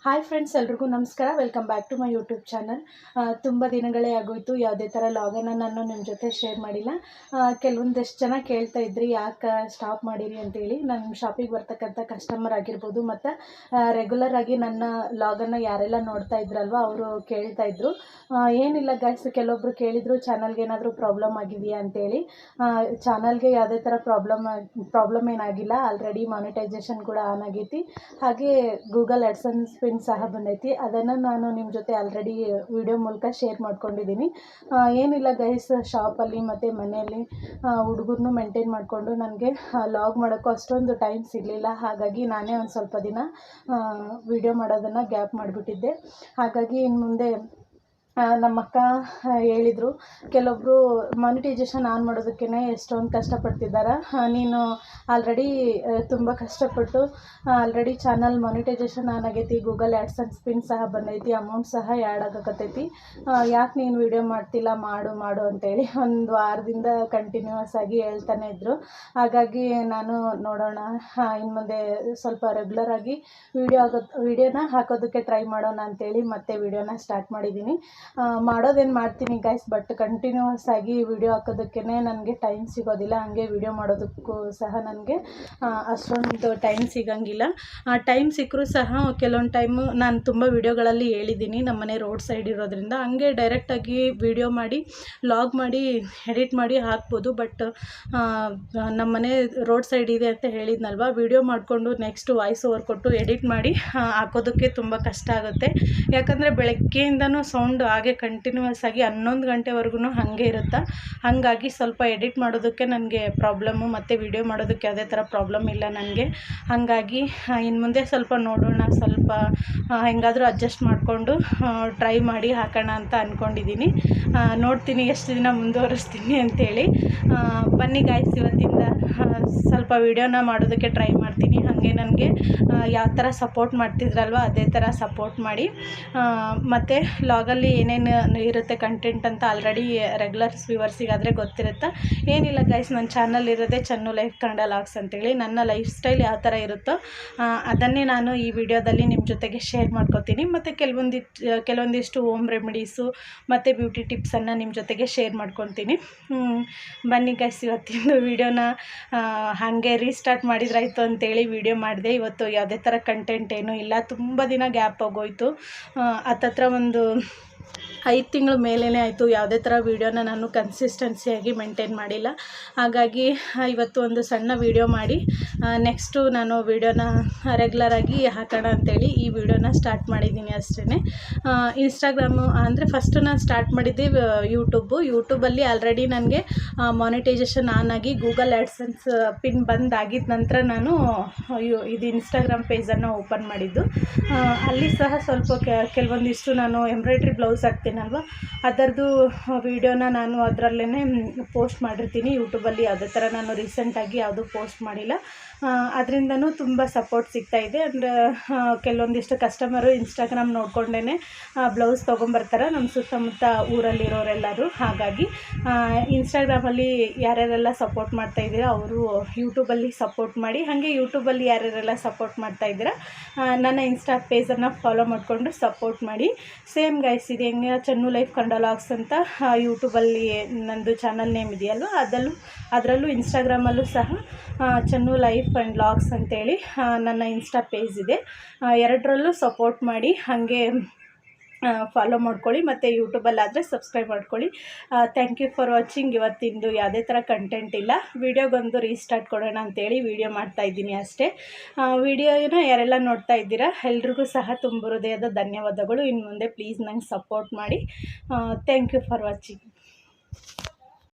Hi friends, ಎಲ್ರಿಗೂ ನಮಸ್ಕಾರ. Welcome back to my YouTube channel. ತುಂಬ ದಿನಗಳೇ ಆಗೋಯಿತು ಯಾವುದೇ ಥರ ಲಾಗನ್ನು ನಾನು ನಿಮ್ಮ ಜೊತೆ ಶೇರ್ ಮಾಡಿಲ್ಲ. ಕೆಲವೊಂದಷ್ಟು ಜನ ಕೇಳ್ತಾ ಇದ್ರಿ ಯಾಕೆ ಸ್ಟಾಪ್ ಮಾಡಿರಿ ಅಂತೇಳಿ. ನನ್ನ ಶಾಪಿಗೆ ಬರ್ತಕ್ಕಂಥ ಕಸ್ಟಮರ್ ಆಗಿರ್ಬೋದು ಮತ್ತು ರೆಗ್ಯುಲರ್ ಆಗಿ ನನ್ನ ಲಾಗನ್ನು ಯಾರೆಲ್ಲ ನೋಡ್ತಾ ಇದ್ರಲ್ವ ಅವರು ಕೇಳ್ತಾ ಇದ್ರು. ಏನಿಲ್ಲ ಗೈಸ್, ಕೆಲವೊಬ್ರು ಕೇಳಿದ್ರು ಚಾನಲ್ಗೆ ಏನಾದರೂ ಪ್ರಾಬ್ಲಮ್ ಆಗಿದೆಯಾ ಅಂತೇಳಿ. ಚಾನಲ್ಗೆ ಯಾವುದೇ ಥರ ಪ್ರಾಬ್ಲಮ್ ಏನಾಗಿಲ್ಲ. ಆಲ್ರೆಡಿ ಮಾನಿಟೈಸೇಷನ್ ಕೂಡ ಆನ್ ಆಗೈತಿ. ಹಾಗೆ ಗೂಗಲ್ ಆಡ್ಸೆನ್ಸ್ ಪಿನ್ ಸಹ ಬಂದೈತಿ. ಅದನ್ನು ನಾನು ನಿಮ್ಮ ಜೊತೆ ಆಲ್ರೆಡಿ ವಿಡಿಯೋ ಮೂಲಕ ಶೇರ್ ಮಾಡ್ಕೊಂಡಿದ್ದೀನಿ. ಏನಿಲ್ಲ ಗೈಸ್, ಶಾಪಲ್ಲಿ ಮತ್ತು ಮನೆಯಲ್ಲಿ ಹುಡುಗರನ್ನು ಮೇಂಟೈನ್ ಮಾಡಿಕೊಂಡು ನನಗೆ ಲಾಗ್ ಮಾಡೋಕ್ಕೂ ಅಷ್ಟೊಂದು ಟೈಮ್ ಸಿಗಲಿಲ್ಲ. ಹಾಗಾಗಿ ನಾನೇ ಒಂದು ಸ್ವಲ್ಪ ದಿನ ವಿಡಿಯೋ ಮಾಡೋದನ್ನು ಗ್ಯಾಪ್ ಮಾಡಿಬಿಟ್ಟಿದ್ದೆ. ಹಾಗಾಗಿ ಇನ್ನು ಮುಂದೆ ನಮ್ಮ ಅಕ್ಕ ಹೇಳಿದರು, ಕೆಲವೊಬ್ಬರು ಮಾನಿಟೈಸೇಷನ್ ಆನ್ ಮಾಡೋದಕ್ಕೇ ಎಷ್ಟೊಂದು ಕಷ್ಟಪಡ್ತಿದ್ದಾರೆ. ನೀನು ಆಲ್ರೆಡಿ ತುಂಬ ಕಷ್ಟಪಟ್ಟು ಆಲ್ರೆಡಿ ಚಾನಲ್ ಮಾನಿಟೈಸೇಷನ್ ಆನ್ ಆಗೈತಿ, ಗೂಗಲ್ ಆಡ್ಸೆನ್ಸ್ ಪಿನ್ ಸಹ ಬಂದೈತಿ, ಅಮೌಂಟ್ ಸಹ ಆ್ಯಡ್ ಆಗಕತ್ತೈತಿ, ಯಾಕೆ ನೀನು ವಿಡಿಯೋ ಮಾಡ್ತಿಲ್ಲ, ಮಾಡು ಅಂತೇಳಿ ಒಂದು ವಾರದಿಂದ ಕಂಟಿನ್ಯೂಸ್ ಆಗಿ ಹೇಳ್ತಾನೆ ಇದ್ದರು. ಹಾಗಾಗಿ ನಾನು ನೋಡೋಣ, ಇನ್ನು ಮುಂದೆ ಸ್ವಲ್ಪ ರೆಗ್ಯುಲರ್ ಆಗಿ ವಿಡಿಯೋನ ಹಾಕೋದಕ್ಕೆ ಟ್ರೈ ಮಾಡೋಣ ಅಂತೇಳಿ ಮತ್ತೆ ವಿಡಿಯೋನ ಸ್ಟಾರ್ಟ್ ಮಾಡಿದ್ದೀನಿ. ಮಾಡೋದೇನು ಮಾಡ್ತೀನಿ ಗೈಸ್, ಬಟ್ ಕಂಟಿನ್ಯೂಸ್ ಆಗಿ ವಿಡಿಯೋ ಹಾಕೋದಕ್ಕೇ ನನಗೆ ಟೈಮ್ ಸಿಗೋದಿಲ್ಲ. ಹಾಗೆ ವಿಡಿಯೋ ಮಾಡೋದಕ್ಕೂ ಸಹ ನನಗೆ ಅಷ್ಟೊಂದು ಟೈಮ್ ಸಿಗೋಂಗಿಲ್ಲ. ಟೈಮ್ ಸಿಕ್ಕರೂ ಸಹ ಕೆಲವೊಂದು ಟೈಮು ನಾನು ತುಂಬ ವಿಡಿಯೋಗಳಲ್ಲಿ ಹೇಳಿದ್ದೀನಿ, ನಮ್ಮನೆ ರೋಡ್ ಸೈಡ್ ಇರೋದ್ರಿಂದ ಹಂಗೆ ಡೈರೆಕ್ಟಾಗಿ ವಿಡಿಯೋ ಮಾಡಿ ಲಾಗ್ ಮಾಡಿ ಎಡಿಟ್ ಮಾಡಿ ಹಾಕ್ಬೋದು. ಬಟ್ ನಮ್ಮನೆ ರೋಡ್ ಸೈಡ್ ಇದೆ ಅಂತ ಹೇಳಿದ್ನಲ್ವ, ವಿಡಿಯೋ ಮಾಡಿಕೊಂಡು ನೆಕ್ಸ್ಟ್ ವಾಯ್ಸ್ ಓವರ್ ಕೊಟ್ಟು ಎಡಿಟ್ ಮಾಡಿ ಹಾಕೋದಕ್ಕೆ ತುಂಬ ಕಷ್ಟ ಆಗುತ್ತೆ. ಯಾಕಂದರೆ ಬೆಳಗ್ಗೆಯಿಂದನೂ ಸೌಂಡ್ ಹಾಗೆ ಕಂಟಿನ್ಯೂಸ್ ಆಗಿ 11 ಗಂಟೆವರೆಗೂ ಹಾಗೆ ಇರುತ್ತೆ. ಹಾಗಾಗಿ ಸ್ವಲ್ಪ ಎಡಿಟ್ ಮಾಡೋದಕ್ಕೆ ನನಗೆ ಪ್ರಾಬ್ಲಮ್ಮು, ಮತ್ತು ವಿಡಿಯೋ ಮಾಡೋದಕ್ಕೆ ಯಾವುದೇ ಥರ ಪ್ರಾಬ್ಲಮ್ ಇಲ್ಲ ನನಗೆ. ಹಾಗಾಗಿ ಇನ್ನು ಮುಂದೆ ಸ್ವಲ್ಪ ನೋಡೋಣ, ಸ್ವಲ್ಪ ಹೆಂಗಾದರೂ ಅಡ್ಜಸ್ಟ್ ಮಾಡಿಕೊಂಡು ಟ್ರೈ ಮಾಡಿ ಹಾಕೋಣ ಅಂತ ಅಂದ್ಕೊಂಡಿದ್ದೀನಿ. ನೋಡ್ತೀನಿ ಎಷ್ಟು ದಿನ ಮುಂದುವರಿಸ್ತೀನಿ ಅಂಥೇಳಿ. ಬನ್ನಿ ಗಾಯ್ಸ್, ಇವತ್ತಿಂದ ಸ್ವಲ್ಪ ವಿಡಿಯೋನ ಮಾಡೋದಕ್ಕೆ ಟ್ರೈ ಮಾಡ್ತೀನಿ. ಹಾಗೆ ನನಗೆ ಯಾವ ಥರ ಸಪೋರ್ಟ್ ಮಾಡ್ತಿದ್ರಲ್ವ ಅದೇ ಥರ ಸಪೋರ್ಟ್ ಮಾಡಿ. ಮತ್ತು ಲಾಗಲ್ಲಿ ಏನೇನು ಇರುತ್ತೆ ಕಂಟೆಂಟ್ ಅಂತ ಆಲ್ರೆಡಿ ರೆಗ್ಯುಲರ್ ವ್ಯೂವರ್ಸಿಗಾದರೆ ಗೊತ್ತಿರುತ್ತೆ. ಏನಿಲ್ಲ ಗೈಸ್, ನನ್ನ ಚಾನಲ್ ಇರೋದೇ ಚನ್ನು ಲೈಫ್ ಕನ್ನಡ ಲಾಗ್ಸ್ ಅಂತೇಳಿ. ನನ್ನ ಲೈಫ್ ಸ್ಟೈಲ್ ಯಾವ ಥರ ಇರುತ್ತೋ ಅದನ್ನೇ ನಾನು ಈ ವಿಡಿಯೋದಲ್ಲಿ ನಿಮ್ಮ ಜೊತೆಗೆ ಶೇರ್ ಮಾಡ್ಕೋತೀನಿ. ಮತ್ತು ಕೆಲವೊಂದಿಷ್ಟು ಹೋಮ್ ರೆಮಿಡೀಸು ಮತ್ತು ಬ್ಯೂಟಿ ಟಿಪ್ಸನ್ನು ನಿಮ್ಮ ಜೊತೆಗೆ ಶೇರ್ ಮಾಡ್ಕೊತೀನಿ. ಬನ್ನಿ ಗೈಸ್, ಇವತ್ತಿನ ವಿಡಿಯೋನ ಹಾಗೆ ರೀಸ್ಟಾರ್ಟ್ ಮಾಡಿದ್ರಾಯ್ತು ಅಂತೇಳಿ ವಿಡಿಯೋ ಮಾಡಿದೆ. ಇವತ್ತು ಯಾವುದೇ ಥರ ಕಂಟೆಂಟ್ ಏನೂ ಇಲ್ಲ, ತುಂಬ ದಿನ ಗ್ಯಾಪ್ ಆಗೋಯಿತು. ಹತ್ತತ್ರ ಒಂದು 5 ತಿಂಗಳ ಮೇಲೇ ಆಯಿತು ಯಾವುದೇ ಥರ ವೀಡಿಯೋನ ನಾನು ಕನ್ಸಿಸ್ಟೆನ್ಸಿಯಾಗಿ ಮೇಂಟೈನ್ ಮಾಡಿಲ್ಲ. ಹಾಗಾಗಿ ಇವತ್ತು ಒಂದು ಸಣ್ಣ ವೀಡಿಯೋ ಮಾಡಿ ನೆಕ್ಸ್ಟು ನಾನು ವೀಡಿಯೋನ ರೆಗ್ಯುಲರಾಗಿ ಹಾಕೋಣ ಅಂತೇಳಿ ಈ ವಿಡಿಯೋನ ಸ್ಟಾರ್ಟ್ ಮಾಡಿದ್ದೀನಿ ಅಷ್ಟೇ. ಇನ್ಸ್ಟಾಗ್ರಾಮು ಅಂದರೆ ಫಸ್ಟು ನಾನು ಸ್ಟಾರ್ಟ್ ಮಾಡಿದ್ದೆ ಯೂಟ್ಯೂಬಲ್ಲಿ ಆಲ್ರೆಡಿ ನನಗೆ ಮಾನಿಟೈಸೇಷನ್ ಆನ್ ಆಗಿ ಗೂಗಲ್ ಆಡ್ಸೆನ್ಸ್ ಪಿನ್ ಬಂದಾಗಿದ್ದ ನಂತರ ನಾನು ಇದು ಇನ್ಸ್ಟಾಗ್ರಾಮ್ ಪೇಜನ್ನು ಓಪನ್ ಮಾಡಿದ್ದು. ಅಲ್ಲಿ ಸಹ ಸ್ವಲ್ಪ ಕೆಲವೊಂದಿಷ್ಟು ನಾನು ಎಂಬ್ರಾಯ್ಡ್ರಿ ಬ್ಲೌಸ್ ಹಾಕ್ತೀನಲ್ವ, ಅದರದ್ದು ವೀಡಿಯೋನ ನಾನು ಅದರಲ್ಲೇ ಪೋಸ್ಟ್ ಮಾಡಿರ್ತೀನಿ ಯೂಟ್ಯೂಬಲ್ಲಿ. ಯಾವುದೇ ಥರ ನಾನು ರೀಸೆಂಟಾಗಿ ಯಾವುದೂ ಪೋಸ್ಟ್ ಮಾಡಿಲ್ಲ. ಅದರಿಂದನೂ ತುಂಬ ಸಪೋರ್ಟ್ ಸಿಗ್ತಾಯಿದೆ. ಅಂದರೆ ಕೆಲವೊಂದಿಷ್ಟು ಕಸ್ಟಮರು ಇನ್ಸ್ಟಾಗ್ರಾಮ್ ನೋಡ್ಕೊಂಡೇ ಬ್ಲೌಸ್ ತೊಗೊಂಬರ್ತಾರೆ, ನಮ್ಮ ಸುತ್ತಮುತ್ತ ಊರಲ್ಲಿರೋರೆಲ್ಲರೂ. ಹಾಗಾಗಿ ಇನ್ಸ್ಟಾಗ್ರಾಮಲ್ಲಿ ಯಾರ್ಯಾರೆಲ್ಲ ಸಪೋರ್ಟ್ ಮಾಡ್ತಾಯಿದ್ದೀರಾ ಅವರು ಯೂಟ್ಯೂಬಲ್ಲಿ ಸಪೋರ್ಟ್ ಮಾಡಿ. ಹಾಗೆ ಯೂಟ್ಯೂಬಲ್ಲಿ ಯಾರ್ಯಾರೆಲ್ಲ ಸಪೋರ್ಟ್ ಮಾಡ್ತಾಯಿದ್ದೀರಾ ನನ್ನ ಇನ್ಸ್ಟಾ ಪೇಜನ್ನು ಫಾಲೋ ಮಾಡಿಕೊಂಡು ಸಪೋರ್ಟ್ ಮಾಡಿ. ಸೇಮ್ ಗೈಸ್, ಇದು ಹೆಂಗೆ ಚನ್ನು ಲೈಫ್ ಕನ್ನಡ ಲಾಗ್ಸ್ ಅಂತ ಯೂಟ್ಯೂಬಲ್ಲಿ ನಂದು ಚಾನಲ್ ನೇಮ್ ಇದೆಯಲ್ವ, ಅದರಲ್ಲೂ ಇನ್ಸ್ಟಾಗ್ರಾಮಲ್ಲೂ ಸಹ ಚನ್ನು ಲೈಫ್ ಆ್ಯಂಡ್ ಲಾಗ್ಸ್ ಅಂತೇಳಿ ನನ್ನ ಇನ್ಸ್ಟಾ ಪೇಜ್ ಇದೆ. ಎರಡರಲ್ಲೂ ಸಪೋರ್ಟ್ ಮಾಡಿ, ಹಾಗೆ ಫಾಲೋ ಮಾಡ್ಕೊಳ್ಳಿ. ಮತ್ತು ಯೂಟ್ಯೂಬಲ್ಲಾದರೆ ಸಬ್ಸ್ಕ್ರೈಬ್ ಮಾಡ್ಕೊಳ್ಳಿ. Thank you for watching. ಇವತ್ತಿಂದು ಯಾವುದೇ ಥರ ಕಂಟೆಂಟ್ ಇಲ್ಲ, ವೀಡಿಯೋಗೊಂದು ರೀಸ್ಟಾರ್ಟ್ ಕೊಡೋಣ ಅಂತೇಳಿ ವೀಡಿಯೋ ಮಾಡ್ತಾಯಿದ್ದೀನಿ ಅಷ್ಟೇ. ವೀಡಿಯೋನ ಯಾರೆಲ್ಲ ನೋಡ್ತಾ ಇದ್ದೀರಾ ಎಲ್ರಿಗೂ ಸಹ ತುಂಬ ಹೃದಯದ ಧನ್ಯವಾದಗಳು. ಇನ್ನು ಮುಂದೆ ಪ್ಲೀಸ್ ನಂಗೆ ಸಪೋರ್ಟ್ ಮಾಡಿ. Thank you for watching.